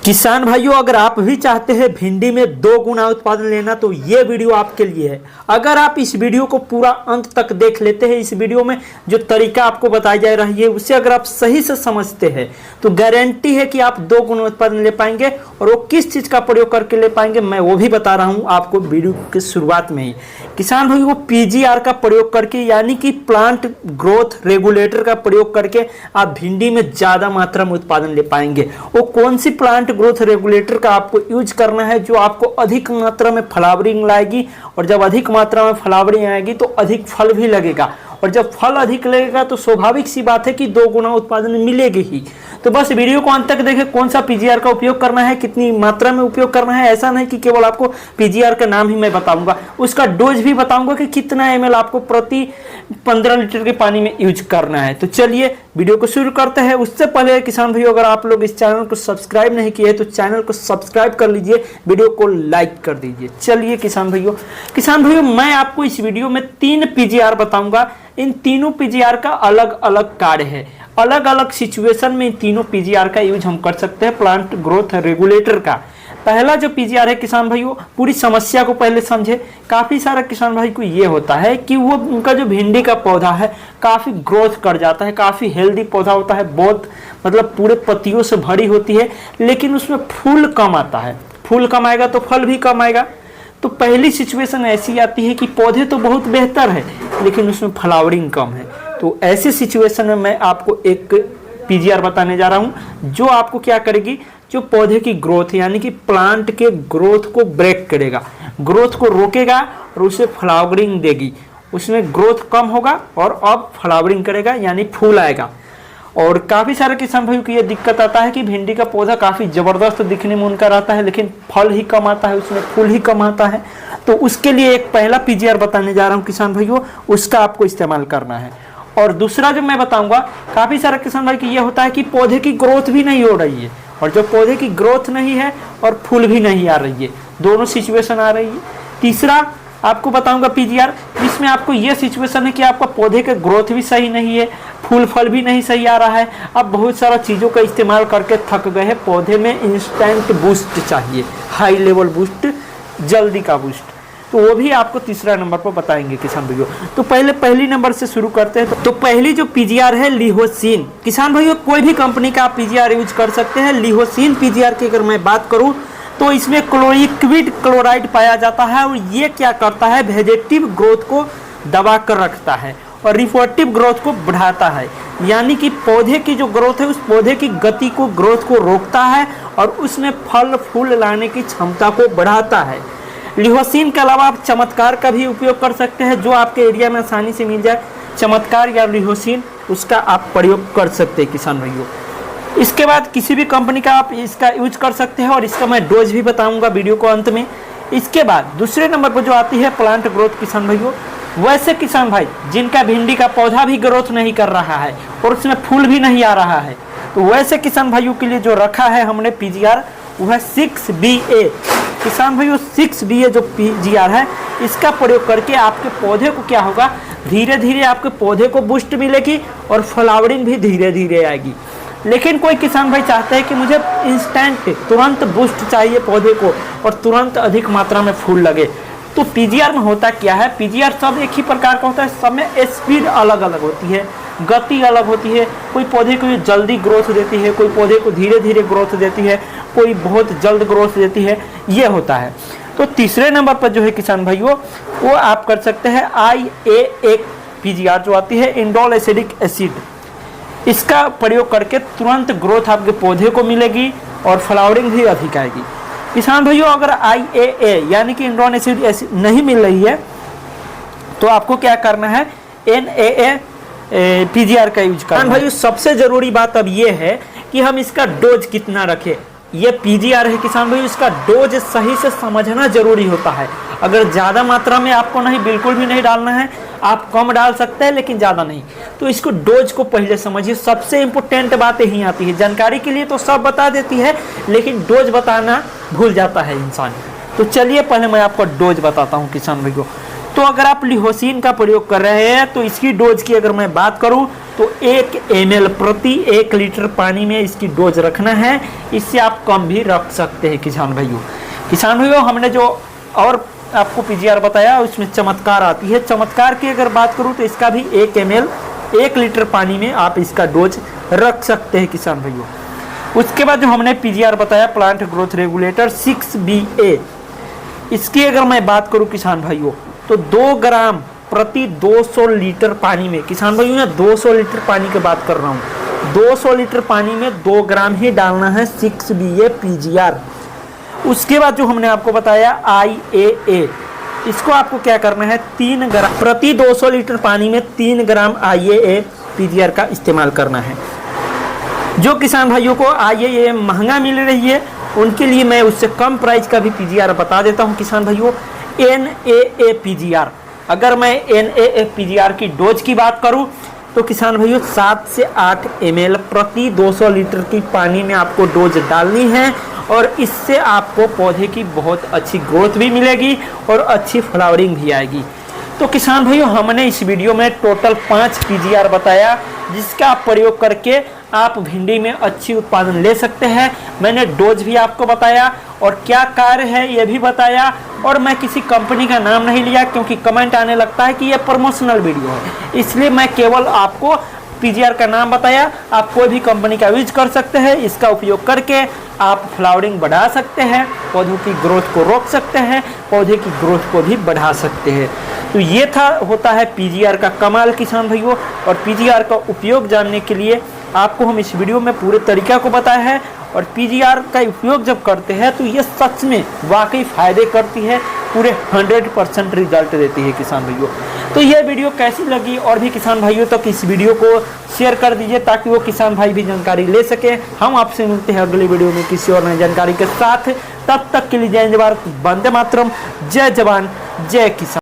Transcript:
किसान भाइयों, अगर आप भी चाहते हैं भिंडी में 2 गुना उत्पादन लेना तो ये वीडियो आपके लिए है। अगर आप इस वीडियो को पूरा अंत तक देख लेते हैं, इस वीडियो में जो तरीका आपको बताई जा रही है उसे अगर आप सही से समझते हैं तो गारंटी है कि आप 2 गुना उत्पादन ले पाएंगे। और वो किस चीज़ का प्रयोग करके ले पाएंगे मैं वो भी बता रहा हूँ आपको वीडियो की शुरुआत में ही। किसान भाइयों, पीजीआर का प्रयोग करके यानी कि प्लांट ग्रोथ रेगुलेटर का प्रयोग करके आप भिंडी में ज़्यादा मात्रा में उत्पादन ले पाएंगे। वो कौन सी प्लांट ग्रोथ रेगुलेटर का आपको यूज करना है जो आपको अधिक मात्रा में फ्लावरिंग लाएगी, और जब अधिक मात्रा में फ्लावरिंग आएगी तो अधिक फल भी लगेगा, और जब फल अधिक लगेगा तो स्वाभाविक सी बात है कि 2 गुना उत्पादन मिलेगी ही। तो बस वीडियो को अंत तक देखें, कौन सा पीजीआर का उपयोग करना है, कितनी मात्रा में उपयोग करना है। ऐसा नहीं कि केवल आपको पीजीआर का नाम ही मैं बताऊंगा, उसका डोज भी बताऊंगा कि कितना एमएल आपको प्रति 15 लीटर के पानी में यूज करना है। तो चलिए वीडियो को शुरू करते हैं। उससे पहले किसान भाइयों, अगर आप लोग इस चैनल को सब्सक्राइब नहीं किए तो चैनल को सब्सक्राइब कर लीजिए, वीडियो को लाइक कर दीजिए। चलिए किसान भाइयों, मैं आपको इस वीडियो में 3 पीजीआर बताऊंगा। इन तीनों पीजीआर का अलग अलग कार्य है, अलग अलग सिचुएशन में इन तीनों पीजीआर का यूज हम कर सकते हैं प्लांट ग्रोथ रेगुलेटर का। पहला जो पीजीआर है किसान भाइयों, पूरी समस्या को पहले समझे। काफी सारा किसान भाई को ये होता है कि वो उनका जो भिंडी का पौधा है काफी ग्रोथ कर जाता है, काफी हेल्दी पौधा होता है, बहुत मतलब पूरे पत्तियों से भरी होती है, लेकिन उसमें फूल कम आता है। फूल कम आएगा तो फल भी कम आएगा। तो पहली सिचुएशन ऐसी आती है कि पौधे तो बहुत बेहतर है लेकिन उसमें फ्लावरिंग कम है। तो ऐसी सिचुएशन में मैं आपको एक पीजीआर बताने जा रहा हूं जो आपको क्या करेगी, जो पौधे की ग्रोथ यानी कि प्लांट के ग्रोथ को ब्रेक करेगा, ग्रोथ को रोकेगा और उसे फ्लावरिंग देगी। उसमें ग्रोथ कम होगा और अब फ्लावरिंग करेगा यानी फूल आएगा। और काफ़ी सारे किसान भाइयों की ये दिक्कत आता है कि भिंडी का पौधा काफ़ी ज़बरदस्त दिखने में उनका रहता है लेकिन फल ही कम आता है, उसमें फूल ही कम आता है। तो उसके लिए एक पहला पीजीआर बताने जा रहा हूँ किसान भाइयों, उसका आपको इस्तेमाल करना है। और दूसरा जो मैं बताऊंगा, काफ़ी सारे किसान भाई की ये होता है कि पौधे की ग्रोथ भी नहीं हो रही है, और जो पौधे की ग्रोथ नहीं है और फूल भी नहीं आ रही है, दोनों सिचुएशन आ रही है। तीसरा आपको बताऊंगा पीजीआर जिसमें आपको ये सिचुएशन है कि आपका पौधे का ग्रोथ भी सही नहीं है, फूल फल भी नहीं सही आ रहा है, आप बहुत सारा चीज़ों का इस्तेमाल करके थक गए हैं, पौधे में इंस्टेंट बूस्ट चाहिए, हाई लेवल बूस्ट, जल्दी का बूस्ट। तो वो भी आपको तीसरा नंबर पर बताएंगे किसान भाइयों। तो पहली नंबर से शुरू करते हैं। तो पहली जो पीजीआर है लिहोसिन। किसान भाइयों, कोई भी कंपनी का आप पीजीआर यूज कर सकते हैं। लिहोसिन पीजीआर की अगर मैं बात करूं तो इसमें क्लोरिक्विड क्लोराइड पाया जाता है, और ये क्या करता है, वेजेटिव ग्रोथ को दबा कर रखता है और रिपोर्टिव ग्रोथ को बढ़ाता है। यानी कि पौधे की जो ग्रोथ है उस पौधे की गति को, ग्रोथ को रोकता है और उसमें फल फूल लाने की क्षमता को बढ़ाता है। लिहोसिन के अलावा आप चमत्कार का भी उपयोग कर सकते हैं, जो आपके एरिया में आसानी से मिल जाए। चमत्कार या लिहोसिन, उसका आप प्रयोग कर सकते हैं किसान भाइयों। इसके बाद किसी भी कंपनी का आप इसका यूज कर सकते हैं, और इसका मैं डोज भी बताऊंगा वीडियो को अंत में। इसके बाद दूसरे नंबर पर जो आती है प्लांट ग्रोथ किसान भाइयों, वैसे किसान भाई जिनका भिंडी का पौधा भी ग्रोथ नहीं कर रहा है और उसमें फूल भी नहीं आ रहा है, तो वैसे किसान भाइयों के लिए जो रखा है हमने पीजीआर, वो है 6BA। किसान भाइयों, 6BA जो पीजीआर है इसका प्रयोग करके आपके पौधे को क्या होगा, धीरे धीरे आपके पौधे को बूस्ट मिलेगी और फ्लावरिंग भी धीरे धीरे आएगी। लेकिन कोई किसान भाई चाहते हैं कि मुझे इंस्टेंट तुरंत बूस्ट चाहिए पौधे को और तुरंत अधिक मात्रा में फूल लगे, तो पीजीआर में होता क्या है, पीजीआर सब एक ही प्रकार का होता है, सब में स्पीड अलग अलग होती है, गति अलग होती है। कोई पौधे को जल्दी ग्रोथ देती है, कोई पौधे को धीरे धीरे ग्रोथ देती है, कोई बहुत जल्द ग्रोथ देती है, ये होता है। तो तीसरे नंबर पर जो है किसान भाइयों, वो आप कर सकते हैं IA1 पीजीआर जो आती है, इंडोल एसिडिक एसिड। इसका प्रयोग करके तुरंत ग्रोथ आपके पौधे को मिलेगी और फ्लावरिंग भी अधिक आएगी। किसान भाइयों, अगर IAA यानी कि इंडोल एसिडिक एसिड नहीं मिल रही है तो आपको क्या करना है, NAA पीजीआर का यूज करना है। भाइयों, सबसे जरूरी बात अब ये है कि हम इसका डोज कितना रखें। ये पीजीआर है किसान भाइयों, इसका डोज सही से समझना जरूरी होता है। अगर ज़्यादा मात्रा में आपको नहीं, बिल्कुल भी नहीं डालना है, आप कम डाल सकते हैं लेकिन ज़्यादा नहीं। तो इसको डोज को पहले समझिए, सबसे इम्पोर्टेंट बात यही आती है। जानकारी के लिए तो सब बता देती है लेकिन डोज बताना भूल जाता है इंसान। तो चलिए पहले मैं आपको डोज बताता हूँ किसान भाइयों। तो अगर आप लिहोसिन का प्रयोग कर रहे हैं तो इसकी डोज की अगर मैं बात करूं तो 1 ml प्रति 1 लीटर पानी में इसकी डोज रखना है। इससे आप कम भी रख सकते हैं किसान भाइयों। हमने जो और आपको पीजीआर बताया उसमें चमत्कार आती है। चमत्कार की अगर बात करूं तो इसका भी 1 ml 1 लीटर पानी में आप इसका डोज रख सकते हैं किसान भाइयों। उसके बाद जो हमने पीजीआर बताया प्लांट ग्रोथ रेगुलेटर 6BA, इसकी अगर मैं बात करूं किसान भाइयों तो 2 ग्राम प्रति 200 लीटर पानी में, किसान भाइयों मैं 200 लीटर पानी की बात कर रहा हूं, 200 लीटर पानी में 2 ग्राम ही डालना है 6BA पीजीआर। उसके बाद जो हमने आपको बताया IAA, इसको आपको क्या करना है 3 ग्राम प्रति 200 लीटर पानी में 3 ग्राम IAA पीजीआर का इस्तेमाल करना है। जो किसान भाइयों को IAA महंगा मिल रही है उनके लिए मैं उससे कम प्राइस का भी पीजीआर बता देता हूं किसान भाइयों। NAA पीजीआर, अगर मैं NAA पीजीआर की डोज की बात करूं तो किसान भाइयों 7 से 8 ml प्रति 200 लीटर की पानी में आपको डोज डालनी है और इससे आपको पौधे की बहुत अच्छी ग्रोथ भी मिलेगी और अच्छी फ्लावरिंग भी आएगी। तो किसान भाइयों हमने इस वीडियो में टोटल 5 पीजीआर बताया जिसका आप प्रयोग करके आप भिंडी में अच्छी उत्पादन ले सकते हैं। मैंने डोज भी आपको बताया और क्या कार्य है ये भी बताया, और मैं किसी कंपनी का नाम नहीं लिया क्योंकि कमेंट आने लगता है कि ये प्रमोशनल वीडियो है, इसलिए मैं केवल आपको पीजीआर का नाम बताया। आप कोई भी कंपनी का यूज कर सकते हैं, इसका उपयोग करके आप फ्लावरिंग बढ़ा सकते हैं, पौधों की ग्रोथ को रोक सकते हैं, पौधे की ग्रोथ को भी बढ़ा सकते हैं। तो ये होता है पीजीआर का कमाल किसान भाइयों। और पीजीआर का उपयोग जानने के लिए आपको हम इस वीडियो में पूरे तरीका को बताया है। और पीजीआर का उपयोग जब करते हैं तो ये सच में वाकई फ़ायदे करती है, पूरे 100% रिजल्ट देती है किसान भाइयों। तो ये वीडियो कैसी लगी और भी किसान भाइयों तक इस वीडियो को शेयर कर दीजिए ताकि वो किसान भाई भी जानकारी ले सके। हम आपसे मिलते हैं अगली वीडियो में किसी और नई जानकारी के साथ। तब तक के लिए जय हिंद भारत, वंदे मातरम, जय जवान जय किसान।